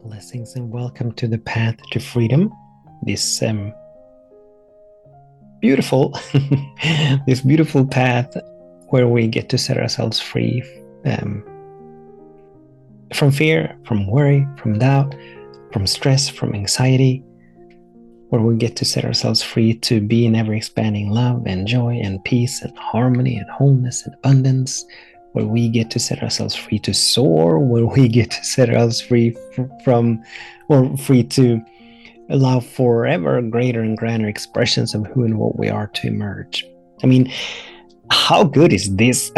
Blessings and welcome to the path to freedom. This beautiful, this beautiful path where we get to set ourselves free from fear, from worry, from doubt, from stress, from anxiety, where we get to set ourselves free to be in ever expanding love and joy and peace and harmony and wholeness and abundance, where we get to set ourselves free to soar, where we get to set ourselves free from, or free to allow forever greater and grander expressions of who and what we are to emerge. I mean, how good is this?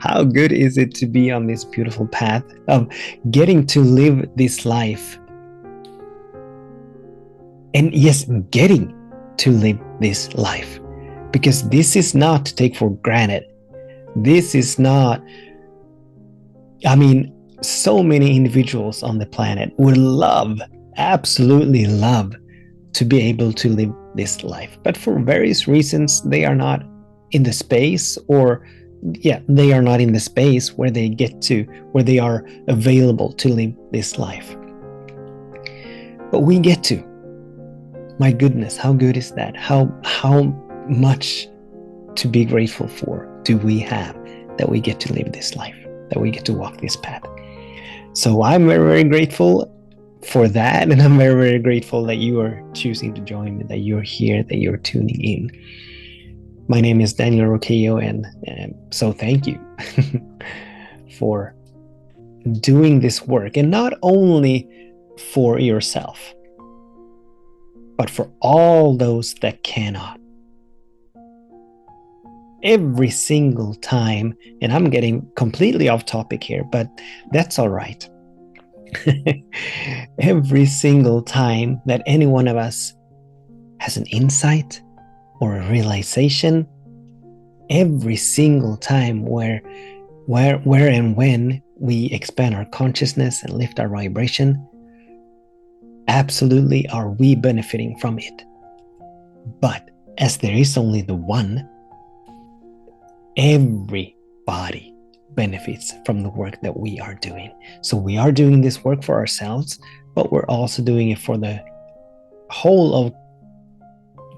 How good is it to be on this beautiful path of getting to live this life? And yes, getting to live this life, because this is not to take for granted. This is not, I mean, so many individuals on the planet would love, absolutely love, to be able to live this life. But for various reasons, they are not in the space, or they are not in the space where they get to, where they are available to live this life. But we get to. My goodness, how good is that? How much to be grateful for do we have that we get to live this life, that we get to walk this path. So I'm very, very grateful for that, and I'm very, very grateful that you are choosing to join me, that you're here, that you're tuning in. My name is Daniel Roquillo, and so thank you for doing this work, and not only for yourself, but for all those that cannot. Every single time, and I'm getting completely off topic here, but that's all right. Every single time that any one of us has an insight or a realization, every single time where and when we expand our consciousness and lift our vibration, absolutely are we benefiting from it. But as there is only the one, everybody benefits from the work that we are doing. So we are doing this work for ourselves, but we're also doing it for the whole of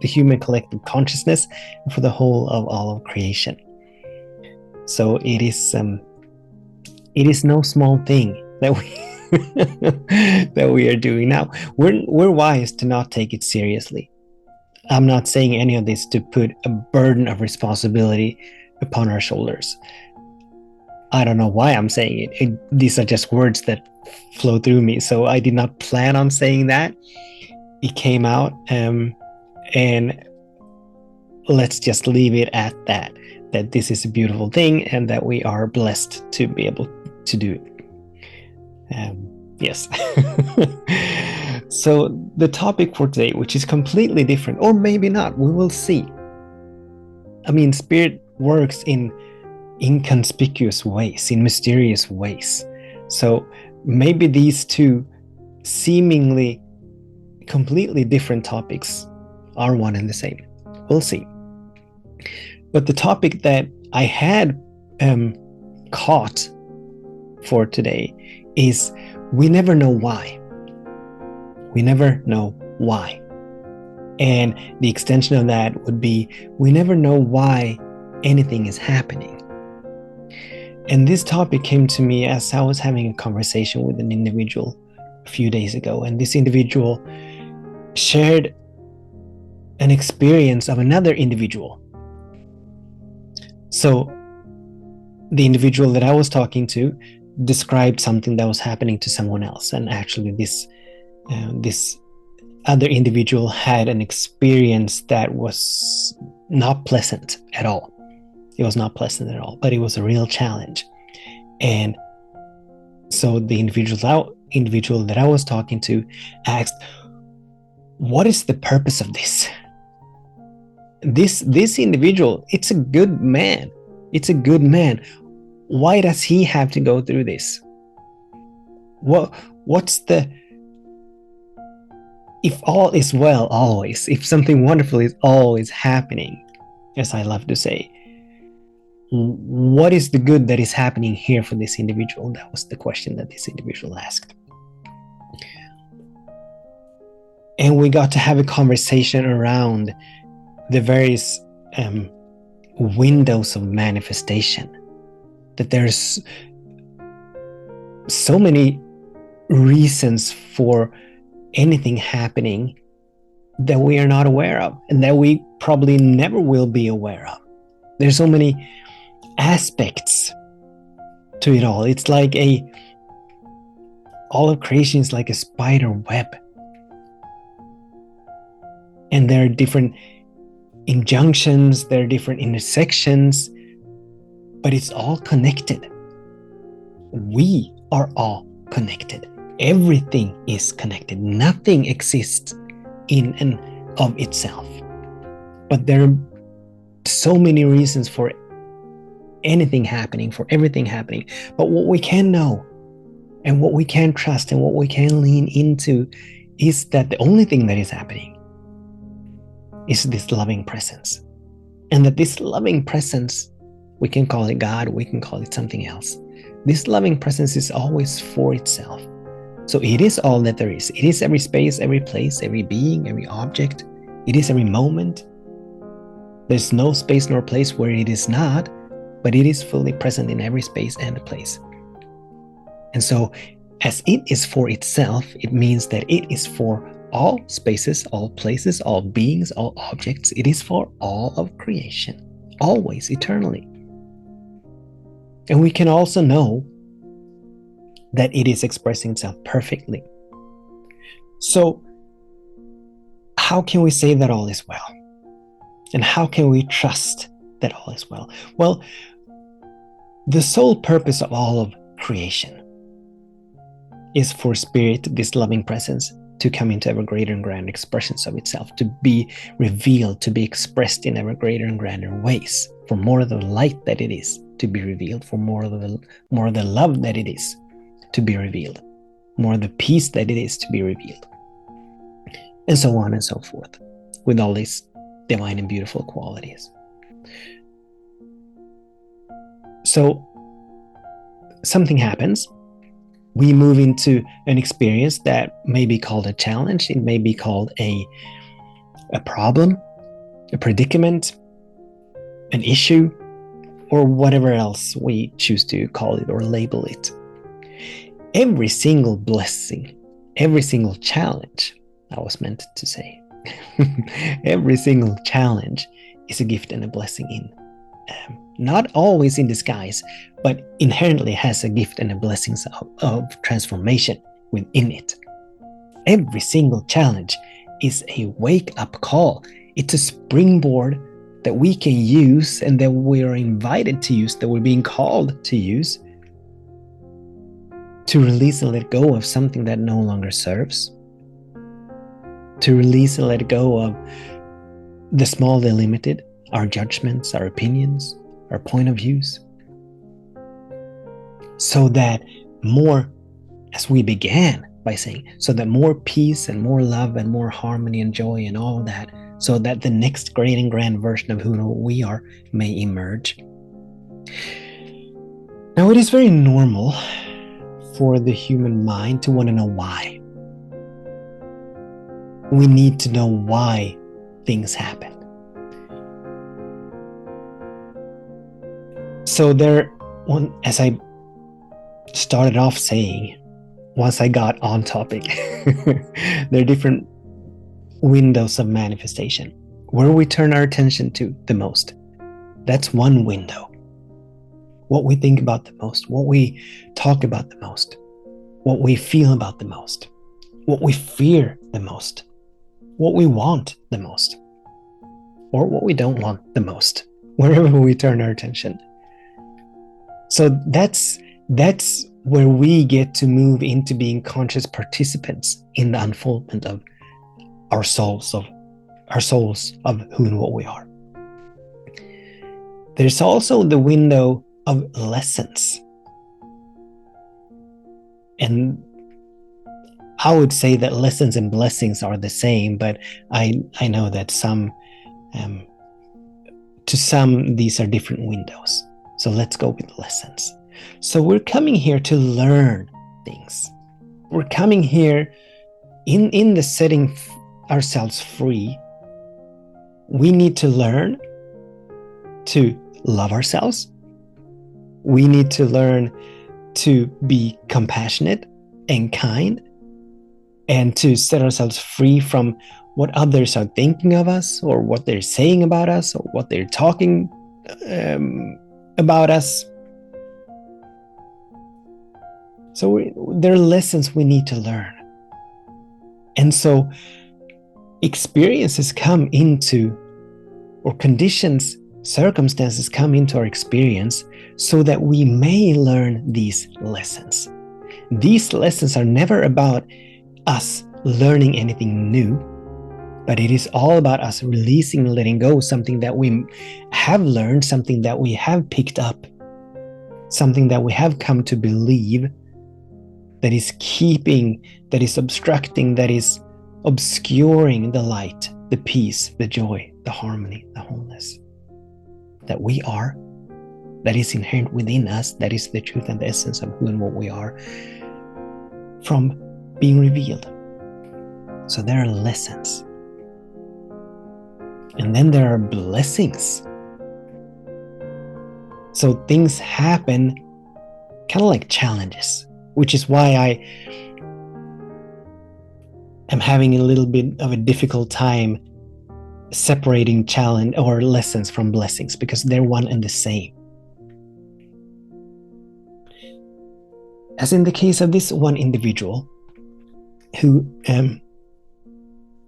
the human collective consciousness and for the whole of all of creation. So it is no small thing that we are doing now. We're wise to not take it seriously. I'm not saying any of this to put a burden of responsibility upon our shoulders. I don't know why I'm saying it. These are just words that flow through me. So I did not plan on saying that. It came out, and let's just leave it at that this is a beautiful thing and that we are blessed to be able to do it. Yes. So the topic for today, which is completely different, or maybe not, we will see. I mean, Spirit works in inconspicuous ways, in mysterious ways. So maybe these two seemingly completely different topics are one and the same. We'll see. But the topic that I had caught for today is we never know why. We never know why. And the extension of that would be we never know why anything is happening. And this topic came to me as I was having a conversation with an individual a few days ago. And this individual shared an experience of another individual. So the individual that I was talking to described something that was happening to someone else. And actually this other individual had an experience that was not pleasant at all. It was not pleasant at all, but it was a real challenge. And so the individual that I was talking to asked, what is the purpose of this? This individual, it's a good man. It's a good man. Why does he have to go through this? what's the, if all is well always, if something wonderful is always happening, as I love to say, what is the good that is happening here for this individual? That was the question that this individual asked. And we got to have a conversation around the various windows of manifestation, that there's so many reasons for anything happening that we are not aware of, and that we probably never will be aware of. There's so many aspects to it all. It's like all of creation is like a spider web, and there are different injunctions, there are different intersections, but it's all connected. We are all connected. Everything is connected. Nothing exists in and of itself. But there are so many reasons for anything happening, for everything happening. But what we can know, and what we can trust, and what we can lean into, is that the only thing that is happening is this loving presence. And that this loving presence, we can call it God, we can call it something else. This loving presence is always for itself. So it is all that there is. It is every space, every place, every being, every object. It is every moment. There's no space nor place where it is not, but it is fully present in every space and place. And so, as it is for itself, it means that it is for all spaces, all places, all beings, all objects. It is for all of creation, always, eternally. And we can also know that it is expressing itself perfectly. So, how can we say that all is well? And how can we trust that all is well? Well, the sole purpose of all of creation is for spirit, this loving presence, to come into ever greater and grander expressions of itself, to be revealed, to be expressed in ever greater and grander ways, for more of the light that it is to be revealed, for more of the love that it is to be revealed, more of the peace that it is to be revealed, and so on and so forth, with all these divine and beautiful qualities. So something happens. We move into an experience that may be called a challenge. It may be called a problem, a predicament, an issue, or whatever else we choose to call it or label it. Every single blessing, every single challenge, I was meant to say, every single challenge is a gift and a blessing in not always in disguise, but inherently has a gift and a blessing of transformation within it. Every single challenge is a wake-up call. It's a springboard that we can use, and that we are invited to use, that we're being called to use, to release and let go of something that no longer serves, to release and let go of the small, the limited, our judgments, our opinions, our point of views, so that more, as we began by saying, so that more peace and more love and more harmony and joy and all that, so that the next great and grand version of who we are may emerge. Now, it is very normal for the human mind to want to know why. We need to know why things happen. So as I started off saying, once I got on topic, there are different windows of manifestation where we turn our attention to the most. That's one window. What we think about the most, what we talk about the most, what we feel about the most, what we fear the most, what we want the most, or what we don't want the most, wherever we turn our attention. So that's where we get to move into being conscious participants in the unfoldment of our souls of who and what we are. There's also the window of lessons. And I would say that lessons and blessings are the same, but I know that to some these are different windows. So let's go with lessons. So we're coming here to learn things. We're coming here in the setting ourselves free. We need to learn to love ourselves. We need to learn to be compassionate and kind, and to set ourselves free from what others are thinking of us, or what they're saying about us, or what they're talking about us. So there are lessons we need to learn. And so experiences come into, or conditions, circumstances come into our experience so that we may learn these lessons. These lessons are never about us learning anything new, but it is all about us releasing and letting go something that we have learned, something that we have picked up, something that we have come to believe, that is keeping, that is obstructing, that is obscuring the light, the peace, the joy, the harmony, the wholeness that we are, that is inherent within us, that is the truth and the essence of who and what we are, from being revealed. So there are lessons. And then there are blessings. So things happen kind of like challenges, which is why I am having a little bit of a difficult time separating challenge or lessons from blessings, because they're one and the same. As in the case of this one individual who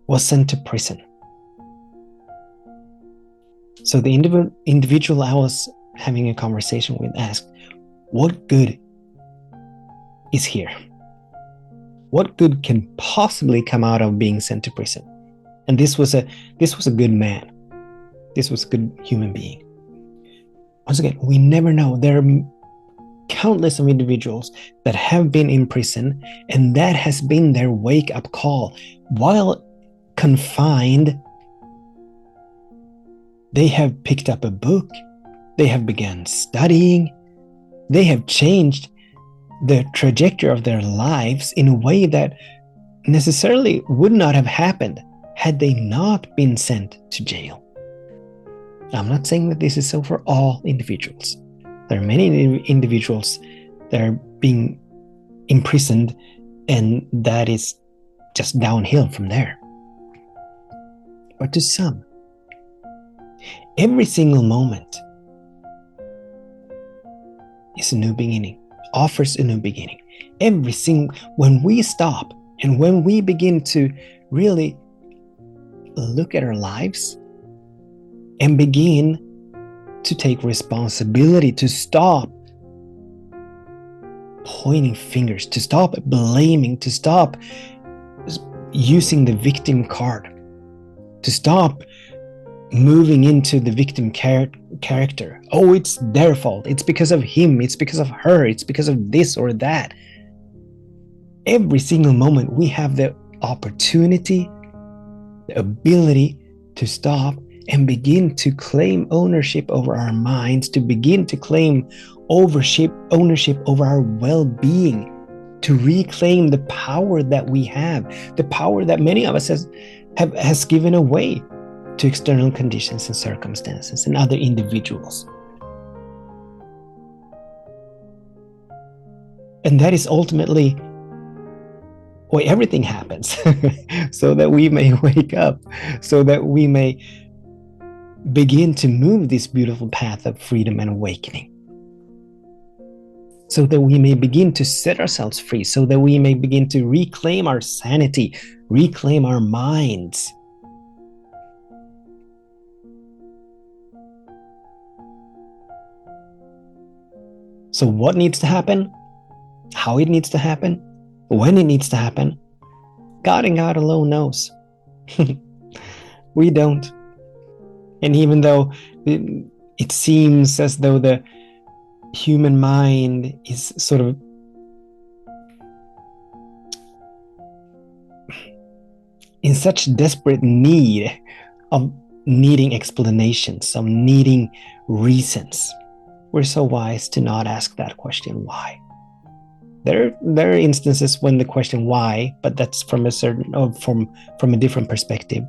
was sent to prison. So the individual I was having a conversation with asked, what good is here? What good can possibly come out of being sent to prison? And this was a good man. This was a good human being. Once again, we never know. There are countless of individuals that have been in prison, and that has been their wake-up call. While confined, they have picked up a book, they have begun studying, they have changed the trajectory of their lives in a way that necessarily would not have happened had they not been sent to jail. I'm not saying that this is so for all individuals. There are many individuals that are being imprisoned, and that is just downhill from there. But to some, every single moment is a new beginning, offers a new beginning. When we stop and when we begin to really look at our lives and begin to take responsibility, to stop pointing fingers, to stop blaming, to stop using the victim card, to stop moving into the victim character. Oh, it's their fault. It's because of him. It's because of her. It's because of this or that. Every single moment we have the opportunity, the ability to stop and begin to claim ownership over our minds, to begin to claim ownership over our well-being, to reclaim the power that we have, the power that many of us has given away to external conditions and circumstances and other individuals. And that is ultimately why everything happens, so that we may wake up, so that we may begin to move this beautiful path of freedom and awakening, so that we may begin to set ourselves free, so that we may begin to reclaim our sanity, reclaim our minds. So what needs to happen? How it needs to happen? When it needs to happen? God and God alone knows. We don't. And even though it seems as though the human mind is sort of in such desperate need of needing explanations, of needing reasons, we're so wise to not ask that question, why? There are instances when the question why, but that's from a certain from a different perspective.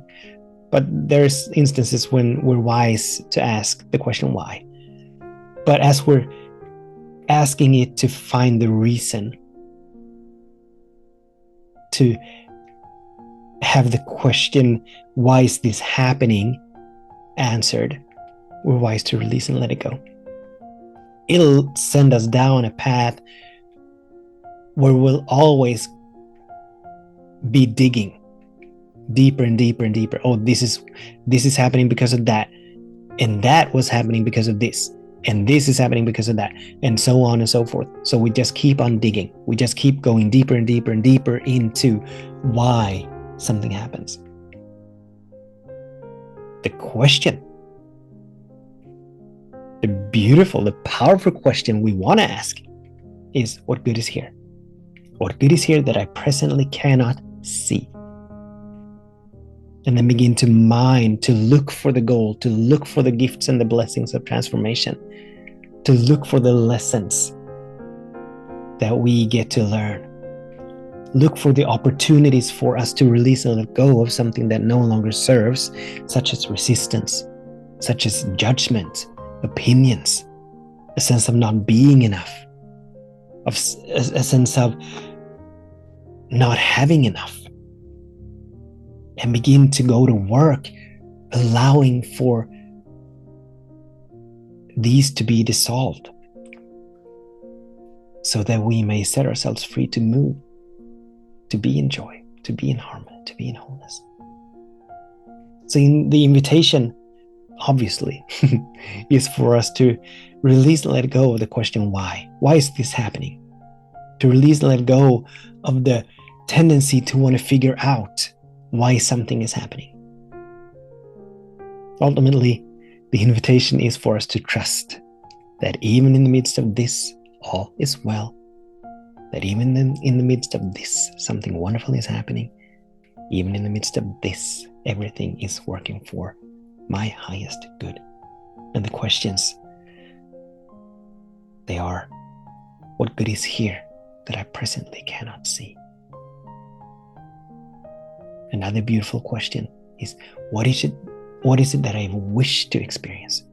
But there's instances when we're wise to ask the question why. But as we're asking it to find the reason, to have the question, why is this happening, answered, we're wise to release and let it go. It'll send us down a path where we'll always be digging deeper and deeper and deeper. Oh, this is happening because of that, and that was happening because of this, and this is happening because of that, and so on and so forth. So we just keep on digging. We just keep going deeper and deeper and deeper into why something happens. The question, the beautiful, the powerful question we want to ask is, what good is here? What good is here that I presently cannot see? And then begin to mine, to look for the goal, to look for the gifts and the blessings of transformation, to look for the lessons that we get to learn. Look for the opportunities for us to release and let go of something that no longer serves, such as resistance, such as judgment, opinions, a sense of not being enough, of a sense of not having enough. And begin to go to work, allowing for these to be dissolved, so that we may set ourselves free to move, to be in joy, to be in harmony, to be in wholeness. So the invitation, obviously, is for us to release and let go of the question, why? Why is this happening? To release and let go of the tendency to want to figure out why something is happening. Ultimately, the invitation is for us to trust that even in the midst of this, all is well. That even in the midst of this, something wonderful is happening. Even in the midst of this, everything is working for my highest good. And the questions, they are, what good is here that I presently cannot see? Another beautiful question is, what is it that I wish to experience?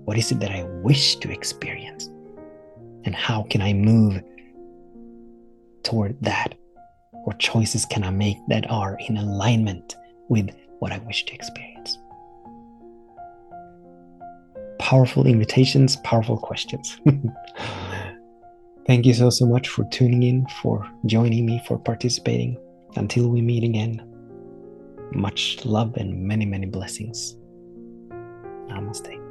What is it that I wish to experience? And how can I move toward that? What choices can I make that are in alignment with what I wish to experience? Powerful invitations, powerful questions. Thank you so much for tuning in, for joining me, for participating. Until we meet again, much love and many, many blessings. Namaste.